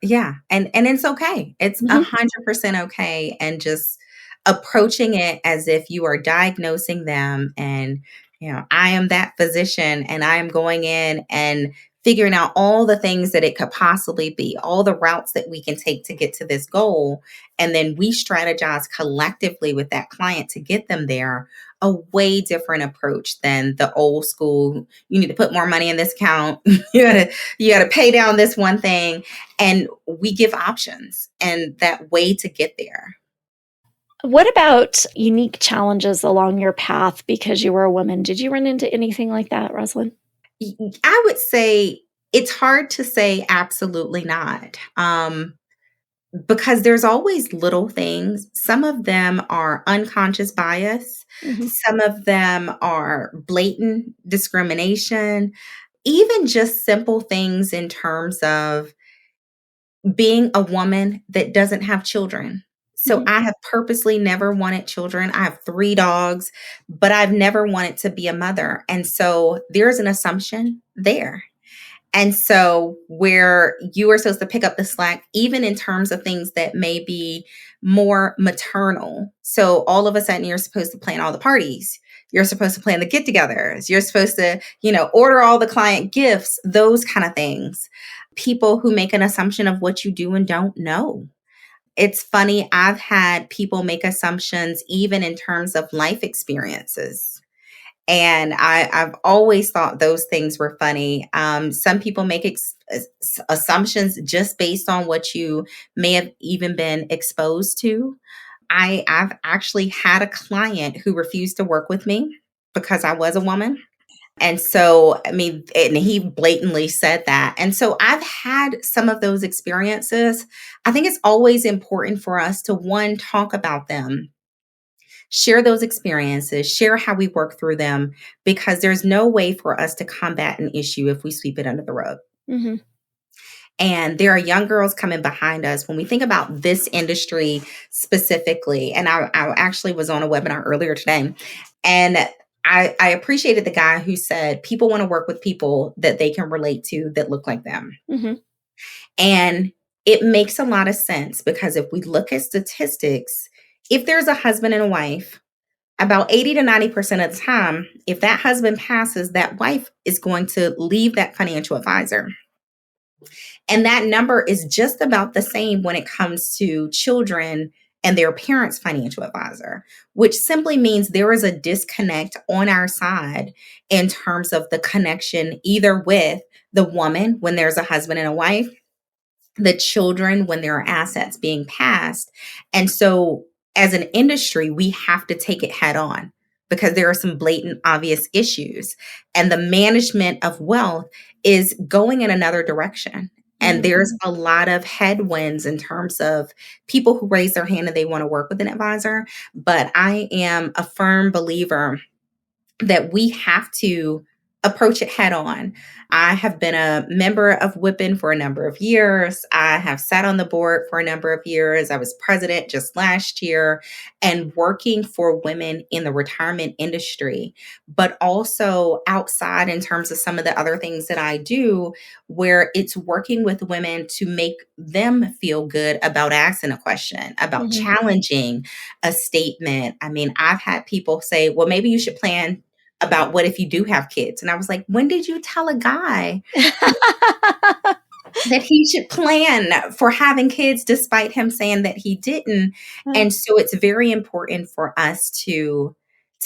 [SPEAKER 3] Yeah. And it's okay. It's 100% okay. And just approaching it as if you are diagnosing them and, I am that physician and I am going in and figuring out all the things that it could possibly be, all the routes that we can take to get to this goal. And then we strategize collectively with that client to get them there. A way different approach than the old school. You need to put more money in this account. you gotta pay down this one thing. And we give options and that way to get there.
[SPEAKER 2] What about unique challenges along your path because you were a woman? Did you run into anything like that, Rosalyn?
[SPEAKER 3] I would say it's hard to say absolutely not. Because there's always little things. Some of them are unconscious bias. Some of them are blatant discrimination, even just simple things in terms of being a woman that doesn't have children. So I have purposely never wanted children. I have 3 dogs, but I've never wanted to be a mother. And so there's an assumption there. And so where you are supposed to pick up the slack, even in terms of things that may be more maternal. So all of a sudden you're supposed to plan all the parties. You're supposed to plan the get-togethers. You're supposed to, order all the client gifts, those kind of things. People who make an assumption of what you do and don't know. It's funny, I've had people make assumptions even in terms of life experiences. And I've always thought those things were funny. Some people make assumptions just based on what you may have even been exposed to. I've actually had a client who refused to work with me because I was a woman. And so, and he blatantly said that. And so I've had some of those experiences. I think it's always important for us to, one, talk about them, share those experiences, share how we work through them, because there's no way for us to combat an issue if we sweep it under the rug.
[SPEAKER 2] Mm-hmm.
[SPEAKER 3] And there are young girls coming behind us. When we think about this industry specifically, and I actually was on a webinar earlier today, and I appreciated the guy who said people want to work with people that they can relate to that look like them.
[SPEAKER 2] Mm-hmm.
[SPEAKER 3] And it makes a lot of sense, because if we look at statistics, if there's a husband and a wife, about 80 to 90% of the time, if that husband passes, that wife is going to leave that financial advisor. And that number is just about the same when it comes to children and their parents' financial advisor, which simply means there is a disconnect on our side in terms of the connection, either with the woman when there's a husband and a wife, the children when there are assets being passed. And so as an industry, we have to take it head on, because there are some blatant, obvious issues. And the management of wealth is going in another direction. And there's a lot of headwinds in terms of people who raise their hand and they want to work with an advisor. But I am a firm believer that we have to approach it head on. I have been a member of WIPN for a number of years. I have sat on the board for a number of years. I was president just last year, and working for women in the retirement industry, but also outside in terms of some of the other things that I do, where it's working with women to make them feel good about asking a question, about challenging a statement. I've had people say, well, maybe you should plan about what if you do have kids. And I was like, when did you tell a guy that he should plan for having kids despite him saying that he didn't? And so it's very important for us to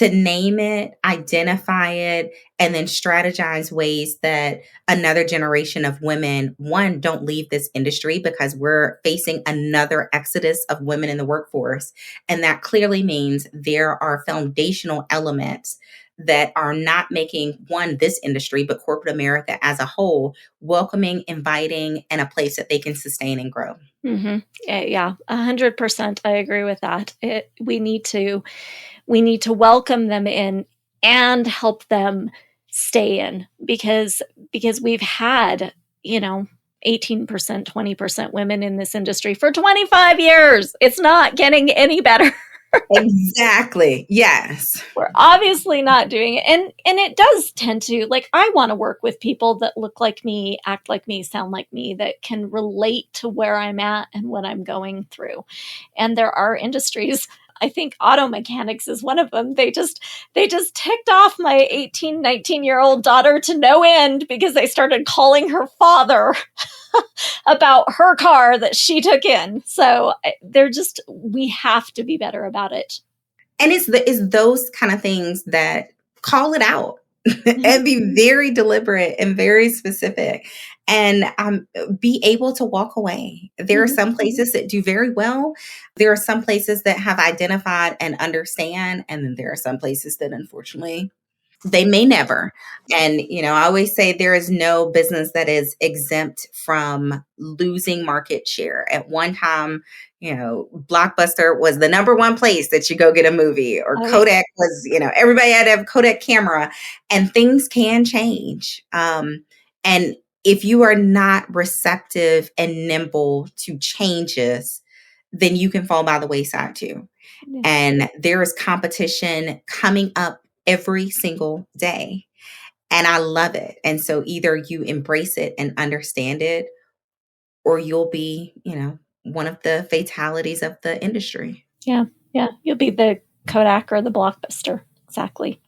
[SPEAKER 3] name it, identify it, and then strategize ways that another generation of women, one, don't leave this industry, because we're facing another exodus of women in the workforce. And that clearly means there are foundational elements that are not making, one, this industry, but corporate America as a whole, welcoming, inviting, and a place that they can sustain and grow.
[SPEAKER 2] Mm-hmm. Yeah, 100%. I agree with that. We need to welcome them in and help them stay in, because we've had, 18%, 20% women in this industry for 25 years. It's not getting any better.
[SPEAKER 3] Exactly. Yes.
[SPEAKER 2] We're obviously not doing it. And it does tend to, I want to work with people that look like me, act like me, sound like me, that can relate to where I'm at and what I'm going through. And there are industries, I think auto mechanics is one of them. They just ticked off my 18, 19-year-old daughter to no end, because they started calling her father about her car that she took in. So we have to be better about it.
[SPEAKER 3] And it's those kind of things that call it out and be very deliberate and very specific, and be able to walk away. There are some places that do very well. There are some places that have identified and understand. And then there are some places that, unfortunately, they may never. And, I always say there is no business that is exempt from losing market share. At one time, Blockbuster was the number one place that you go get a movie, or Kodak was, everybody had to have a Kodak camera, and things can change. And if you are not receptive and nimble to changes, then you can fall by the wayside too.
[SPEAKER 2] Yeah.
[SPEAKER 3] And there is competition coming up every single day. And I love it. And so either you embrace it and understand it, or you'll be, one of the fatalities of the industry.
[SPEAKER 2] Yeah. Yeah. You'll be the Kodak or the Blockbuster. Exactly.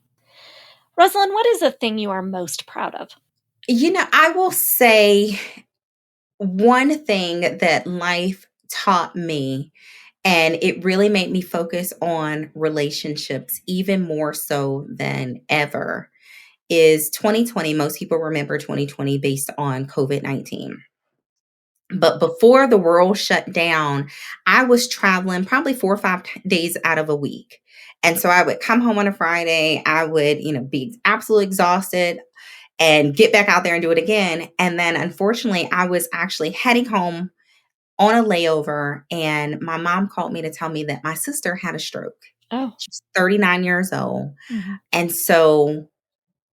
[SPEAKER 2] Rosalyn, what is the thing you are most proud of?
[SPEAKER 3] I will say one thing that life taught me, and it really made me focus on relationships even more so than ever, is 2020. Most people remember 2020 based on COVID-19. But before the world shut down, I was traveling probably 4 or 5 days out of a week. And so I would come home on a Friday, I would, be absolutely exhausted and get back out there and do it again. And then unfortunately, I was actually heading home on a layover, and my mom called me to tell me that my sister had a stroke.
[SPEAKER 2] Oh.
[SPEAKER 3] She's 39 years old.
[SPEAKER 2] Mm-hmm.
[SPEAKER 3] And so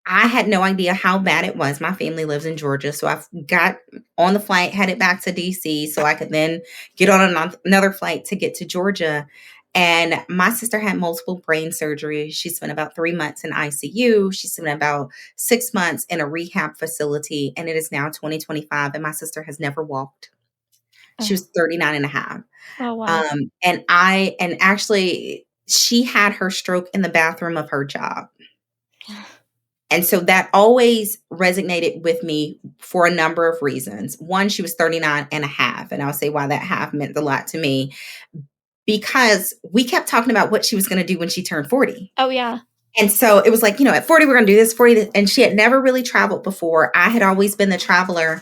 [SPEAKER 3] I had no idea how bad it was. My family lives in Georgia. So I got on the flight, headed back to DC so I could then get on another flight to get to Georgia. And my sister had multiple brain surgeries. She spent about 3 months in ICU. She spent about 6 months in a rehab facility. And it is now 2025. And my sister has never walked. She was 39 and a half.
[SPEAKER 2] Oh, wow.
[SPEAKER 3] And actually, she had her stroke in the bathroom of her job. And so that always resonated with me for a number of reasons. One, she was 39 and a half. And I'll say why that half meant a lot to me, because we kept talking about what she was going to do when she turned 40.
[SPEAKER 2] Oh, yeah.
[SPEAKER 3] And so it was like, at 40, we're going to do this, 40. This. And she had never really traveled before. I had always been the traveler.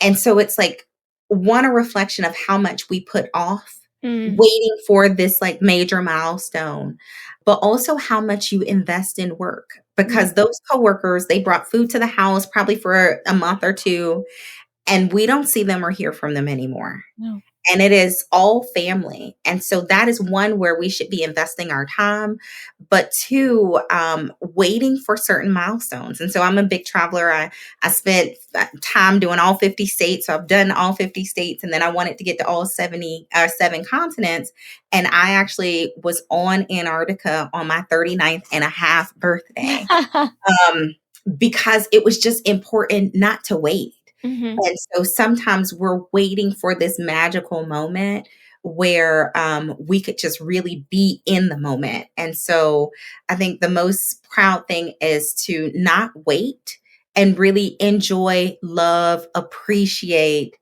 [SPEAKER 3] And so it's like, a reflection of how much we put off waiting for this like major milestone, but also how much you invest in work, because those coworkers, they brought food to the house probably for a month or two, and we don't see them or hear from them anymore.
[SPEAKER 2] No.
[SPEAKER 3] And it is all family. And so that is one where we should be investing our time, but two, waiting for certain milestones. And so I'm a big traveler. I spent time doing all 50 states. So I've done all 50 states, and then I wanted to get to all 7 continents. And I actually was on Antarctica on my 39th and a half birthday because it was just important not to wait.
[SPEAKER 2] Mm-hmm.
[SPEAKER 3] And so sometimes we're waiting for this magical moment where we could just really be in the moment. And so I think the most proud thing is to not wait and really enjoy, love, appreciate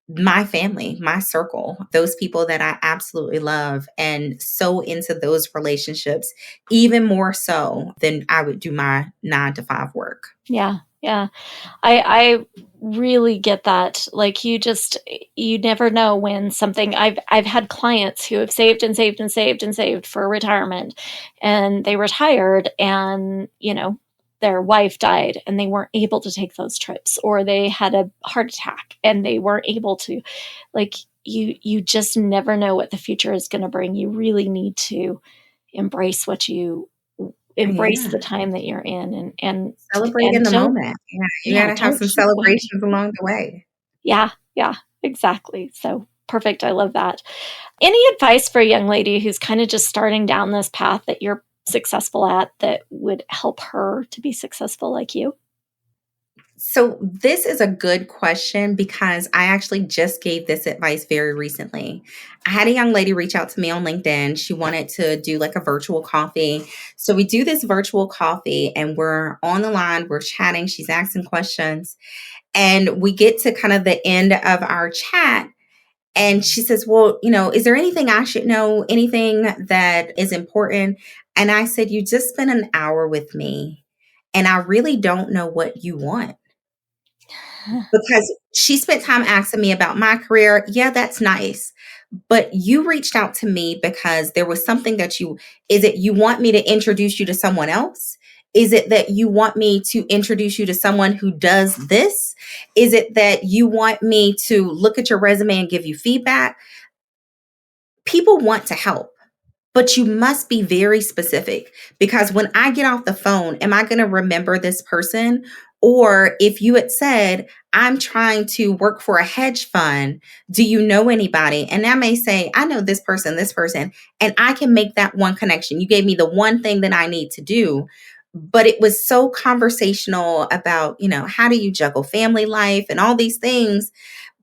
[SPEAKER 3] my family, my circle, those people that I absolutely love, and so into those relationships, even more so than I would do my 9 to 5 work.
[SPEAKER 2] Yeah. Yeah. I really get that. Like you never know when something. I've had clients who have saved and saved and saved and saved for retirement, and they retired, and their wife died and they weren't able to take those trips, or they had a heart attack and they weren't able to. Like you just never know what the future is going to bring. You really need to embrace the time that you're in and
[SPEAKER 3] celebrate in the moment. Yeah, you got to have some celebrations along the way.
[SPEAKER 2] Yeah, exactly. So perfect. I love that. Any advice for a young lady who's kind of just starting down this path that you're successful at that would help her to be successful like you?
[SPEAKER 3] So this is a good question because I actually just gave this advice very recently. I had a young lady reach out to me on LinkedIn. She wanted to do like a virtual coffee. So we do this virtual coffee and we're on the line, we're chatting, she's asking questions, and we get to kind of the end of our chat. And she says, well, is there anything I should know, anything that is important? And I said, you just spent an hour with me and I really don't know what you want. Because she spent time asking me about my career. Yeah, that's nice. But you reached out to me because there was something that is it you want me to introduce you to someone else? Is it that you want me to introduce you to someone who does this? Is it that you want me to look at your resume and give you feedback? People want to help, but you must be very specific, because when I get off the phone, am I going to remember this person? Or if you had said, I'm trying to work for a hedge fund, do you know anybody? And I may say, I know this person, and I can make that one connection. You gave me the one thing that I need to do. But it was so conversational about, how do you juggle family life and all these things?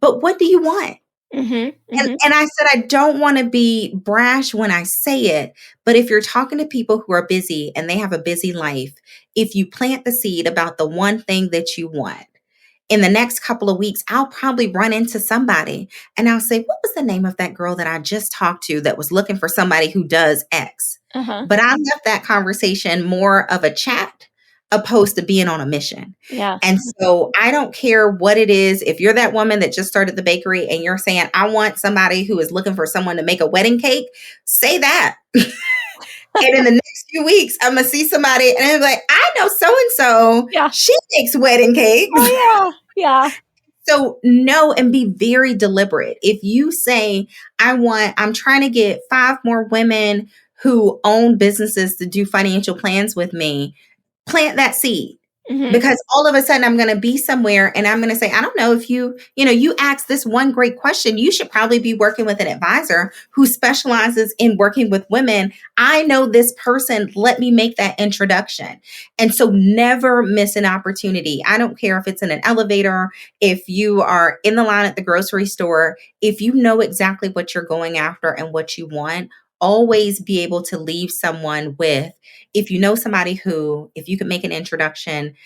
[SPEAKER 3] But what do you want? And I said, I don't want to be brash when I say it, but if you're talking to people who are busy and they have a busy life, if you plant the seed about the one thing that you want, in the next couple of weeks, I'll probably run into somebody and I'll say, what was the name of that girl that I just talked to that was looking for somebody who does X? But I left that conversation more of a chat opposed to being on a mission.
[SPEAKER 2] Yeah.
[SPEAKER 3] And so I don't care what it is. If you're that woman that just started the bakery and you're saying, I want somebody who is looking for someone to make a wedding cake, say that. And in the next few weeks, I'm going to see somebody and I'm like, I know so-and-so.
[SPEAKER 2] Yeah.
[SPEAKER 3] She makes wedding cakes.
[SPEAKER 2] Oh, yeah.
[SPEAKER 3] So know and be very deliberate. If you say, I'm trying to get 5 more women who own businesses to do financial plans with me, plant that seed. Because all of a sudden I'm going to be somewhere and I'm going to say, I don't know if you asked this one great question. You should probably be working with an advisor who specializes in working with women. I know this person. Let me make that introduction. And so never miss an opportunity. I don't care if it's in an elevator, if you are in the line at the grocery store, if you know exactly what you're going after and what you want, always be able to leave someone with, if you know somebody who, if you can make an introduction,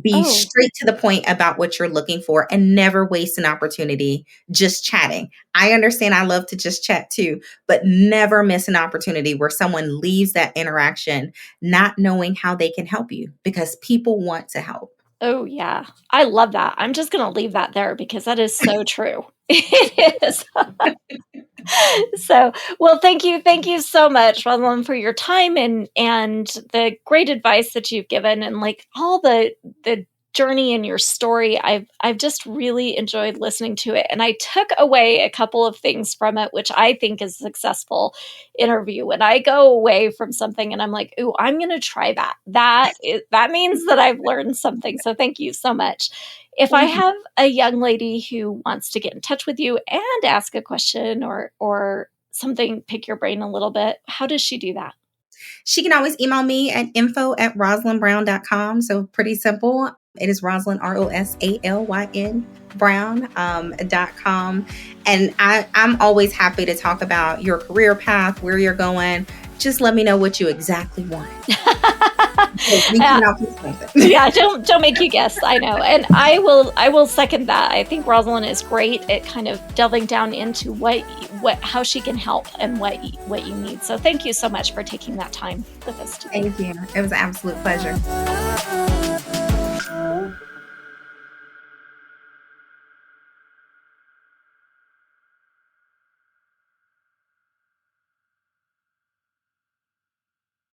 [SPEAKER 3] be straight to the point about what you're looking for and never waste an opportunity just chatting. I understand I love to just chat too, but never miss an opportunity where someone leaves that interaction not knowing how they can help you, because people want to help.
[SPEAKER 2] Oh, yeah. I love that. I'm just going to leave that there because that is so true. It is. So, well, thank you. Thank you so much, Rosalyn, for your time and the great advice that you've given and like all the journey in your story. I've just really enjoyed listening to it. And I took away a couple of things from it, which I think is a successful interview. When I go away from something and I'm like, ooh, I'm going to try that. That means that I've learned something. So thank you so much. If I have a young lady who wants to get in touch with you and ask a question or something, pick your brain a little bit, how does she do that?
[SPEAKER 3] She can always email me at info@rosalynbrown.com. So pretty simple. It is Rosalyn, ROSALYN Brown.com. And I'm always happy to talk about your career path, where you're going. Just let me know what you exactly want.
[SPEAKER 2] Yeah, don't make you guess. I know. And I will second that. I think Rosalyn is great at kind of delving down into how she can help and what you need. So thank you so much for taking that time with us today.
[SPEAKER 3] Thank you. It was an absolute pleasure.